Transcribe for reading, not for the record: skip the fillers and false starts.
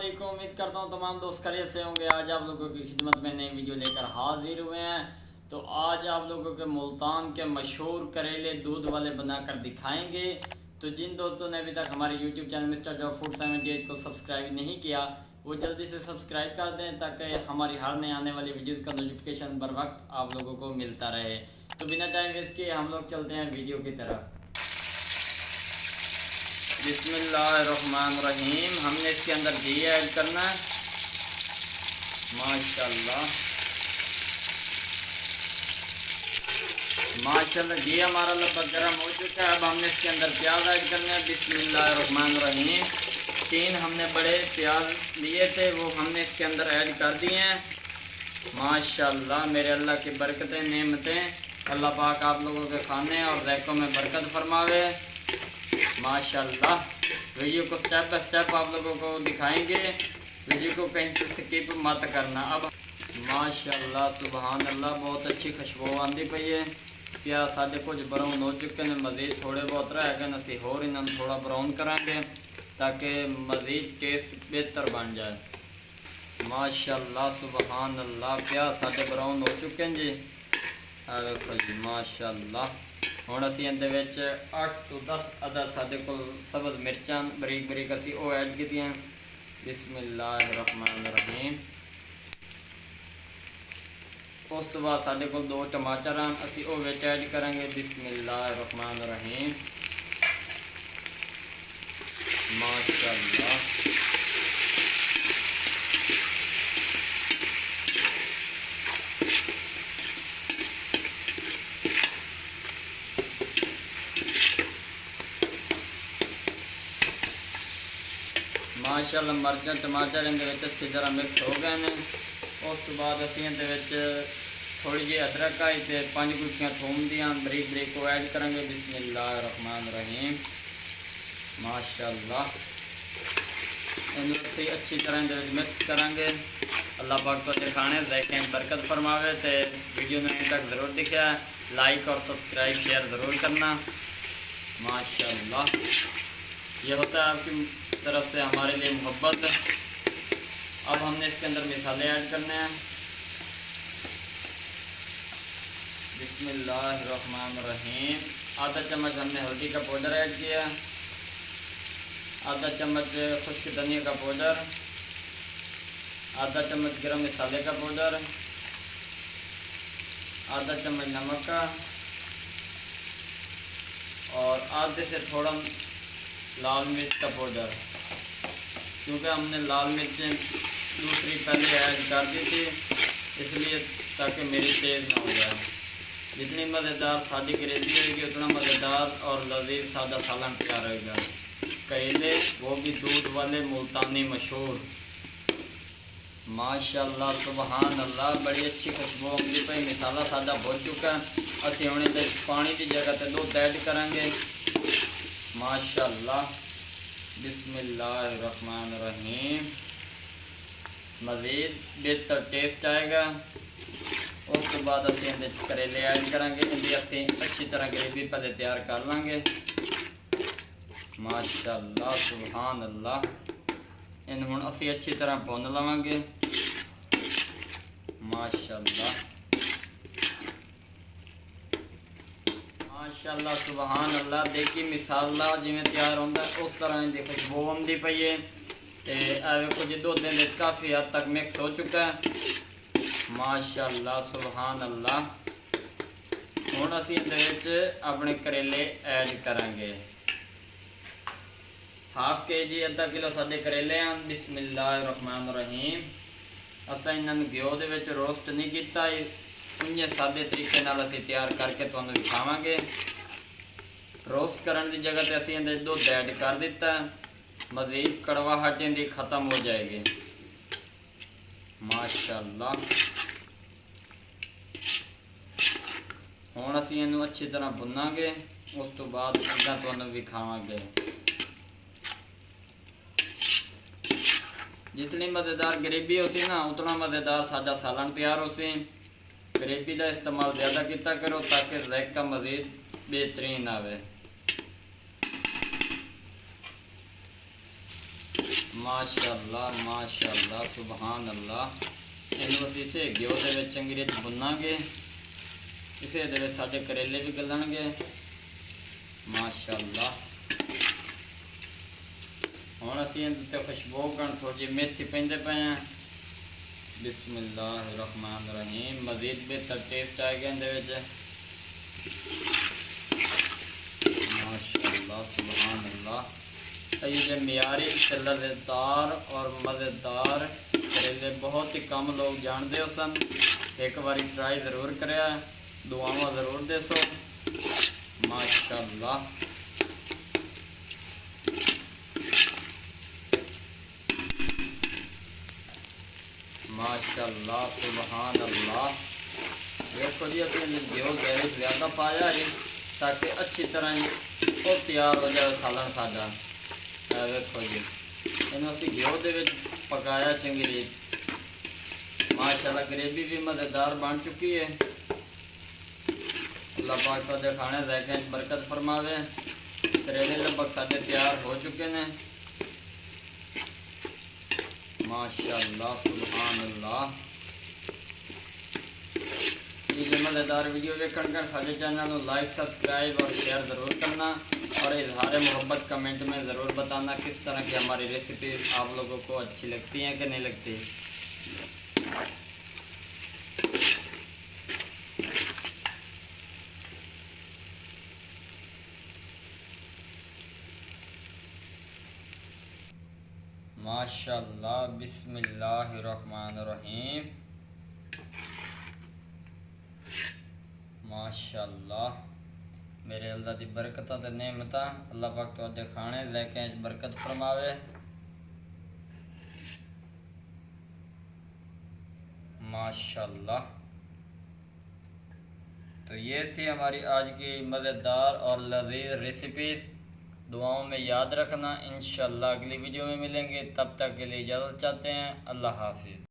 वालेकुम। उम्मीद करता हूँ तमाम दोस्त खैरियत से होंगे। आज आप लोगों की खिदमत में नई वीडियो लेकर हाजिर हुए हैं। तो आज आप लोगों के मुल्तान के मशहूर करेले दूध वाले बनाकर दिखाएंगे। तो जिन दोस्तों ने अभी तक हमारे YouTube channel mister job food 78 को सब्सक्राइब नहीं किया वो जल्दी से सब्सक्राइब कर दें ताकि हमारी हर नए आने वाली वीडियो का नोटिफिकेशन बर वक्त आप लोगों को मिलता रहे। तो बिना टाइम वेस्ट किए हम लोग चलते हैं वीडियो की तरफ। बिस्मिल्लाहिर्रहमानिर्रहीम। हमने इसके अंदर घी ऐड करना है। माशाल्लाह माशाल्लाह घी हमारा लगभग गर्म हो चुका है। अब हमने इसके अंदर प्याज ऐड करना है। बिस्मिल्लाहिर्रहमानिर्रहीम। 3 हमने बड़े प्याज लिए थे वो हमने इसके अंदर ऐड कर दिए हैं। माशाल्लाह मेरे अल्लाह की बरकतें नेमतें अल्लाह पाक आप लोगों के खाने और ज़ायक़ों में बरकत फरमावे। माशाल्लाह वीडियो को स्टेप बाय स्टेप आप लोगों को दिखाएंगे। वीडियो को कहीं से स्किप मत करना। अब माशाल्लाह सुबहान अल्लाह बहुत अच्छी खुशबू आती पई है। प्याज साढ़े कुछ ब्राउन हो चुके हैं। मज़ीद थोड़े बहुत रह गए असी होर इन्होंने थोड़ा ब्राउन करांगे ताकि मज़ीद टेस्ट बेहतर बन जाए। माशाल्लाह सुबहान अल्लाह प्याज साढ़े ब्राउन हो चुके हैं जी। देखो जी माशाल्लाह। हुण असीं इहदे विच 8 तो 10 अदद साडे कोल सब्ज़ मिर्चां बरीक बरीक असीं वो ऐड कीतियां। बिस्मिल्लाहिर्रहमानिर्रहीम। उस तो बाद साडे कोल 2 टमाटर हैं असीं वो विच ऐड करांगे। बिस्मिल्लाहिर्रहमानिर्रहीम। माशाल्लाह माशाल्लाह मर्चां टमाटर इहदे विच अच्छी तरह मिक्स हो गए हैं। उस तो बाद असीं इहदे विच थोड़ी जी अदरक आई ते 5 गुच्छियां थूम दियां बरीक बरीक को ऐड करांगे। बिस्मिल्लाहिर्रहमानिर्रहीम। माशाल्लाह इहनूं असीं अच्छी तरह इहदे विच मिक्स करांगे। अल्लाह पाक तुहाडे खाने ज़ायक़े में बरकत फरमावे। तो वीडियो में अभी तक ज़रूर दिखा लाइक और सब्सक्राइब शेयर ज़रूर करना। माशाल्लाह ये होता है आपकी तरफ से हमारे लिए मोहब्बत। अब हमने इसके अंदर मसाले ऐड करने हैं। बिस्मिल्लाहिर्रहमानिर्रहीम। आधा चम्मच हमने हल्दी का पाउडर ऐड किया, आधा चम्मच खुश्क धनिया का पाउडर, आधा चम्मच गरम मसाले का पाउडर, आधा चम्मच नमक का और आधे से थोड़ा लाल मिर्च का पाउडर। क्योंकि हमने लाल मिर्चें दूसरी पहले ऐड कर दी थी इसलिए ताकि मेरी तेज़ ना हो जाए। जितनी मज़ेदार सादी ग्रेवी होगी उतना मज़ेदार और लजीज सादा सालन तैयार होगा। करेले वो भी दूध वाले मुल्तानी मशहूर। माशाल्लाह सुबहान अल्लाह बड़ी अच्छी खुशबू आती पई। मसाला सादा हो चुका है। असीं हुण इहदे पानी की जगह पर दूध ऐड करांगे। माशाल्लाह बिस्मिल्लाहिर्रहमानिर्रहीम। मज़ीद बेहतर टेस्ट आएगा। उस तो बाद असीं इहदे करेले ऐड करांगे। इहदी असीं अच्छी तरह ग्रेवी पहले तैयार कर लांगे। माशाल्लाह सुबहान अल्लाह इन्हूं हुण असीं अच्छी तरह भुन लवांगे। माशाल्लाह माशाल्लाह सुबहान अल्लाह। देखिए मसाला जिवें तैयार होंदा उस तरह इहदी खुशबू आती पई है। तो वेखो जी दुध इहदे काफ़ी हद तक मिक्स हो चुका है। माशाल्लाह सुबहान अल्लाह। हुण असीं इहदे विच अपने करेले ऐड करांगे। हाफ केजी आधा किलो साडे करेले हैं। बिस्मिल्लाहिर्रहमानिर्रहीम। असां इन्हां घ्यो दे विच रोस्ट नहीं कीता, उन्हें सादे तरीके नाल असीं तैयार करके तुहानूं दिखावांगे। रोस्ट करन की जगह ते असीं इहदे दुध ऐड कर दिता। मज़ीद कड़वाहट इहदी ख़त्म हो जाएगी। माशाल्लाह हुण असीं इहनूं अच्छी तरह भुनांगे। उस तो बाद अग्गां तुहानूं विखावांगे। जितनी मज़ेदार ग्रेवी होती ना उतना मज़ेदार साडा सालन तैयार होसी। ग्रेवी का इस्तेमाल ज़्यादा किया करो ताकि ज़ायक़ा मज़ीद बेहतरीन आवे। माशाअल्लाह माशाअल्लाह सुभान अल्लाह। इन्हू असीं इसे घिओ दे विच चंगी रीत भुनांगे। इसे दे विच साडे करेले भी गलणगे माशाअल्लाह। हुण असीं इहदे ते खुशबू करण थोड़ी जी मेथी पेंदे पे हैं। बिस्मिल्लाहिर्रहमानिर्रहीम। मज़ीद बेहतर टेस्ट आएगा इहदे विच माशाअल्लाह सुभान अल्लाह। ये मियारी ते लज़ेदार और मज़ेदार करेले बहुत ही कम लोग जानते हो सन। एक बारी ट्राई ज़रूर करें, दुआवां ज़रूर देसो माशाअल्लाह। माशाअल्लाह सुभान अल्लाह। देखो जी असं घ्यो गैस ज़्यादा पाया है ताकि अच्छी तरह वो तैयार हो जाए सालन साडा। देखो जी इन्हू असी घ्यो दे विच पकाया चंगी रीत माशाअल्लाह। ग्रेवी भी मज़ेदार बन चुकी है। अल्लाह पाक साडे खाने ज़ायके बरकत फरमावे। करेले लगभग साडे तैयार हो चुके हैं माशाअल्लाह सुभान अल्लाह। ये मज़ेदार वीडियो वेखण कर साडे चैनल को लाइक सब्सक्राइब और शेयर ज़रूर करना और इजहार मोहब्बत कमेंट में ज़रूर बताना किस तरह की हमारी रेसिपी आप लोगों को अच्छी लगती हैं कि नहीं लगती। माशाअल्लाह बिस्मिल्लाहिर्रहमानिर्रहीम माशाअल्लाह। मेरे अल्लाह की बरकत ते नेमत अल्लाह पाक तुहाडे खाने ज़ायके बरकत फरमावे माशाअल्लाह। तो ये थी हमारी आज की मज़ेदार और लज़ीज़ रेसिपीज़। दुआओं में याद रखना। इंशाअल्लाह अगली वीडियो में मिलेंगे, तब तक के लिए इजाज़त चाहते हैं। अल्लाह हाफिज़।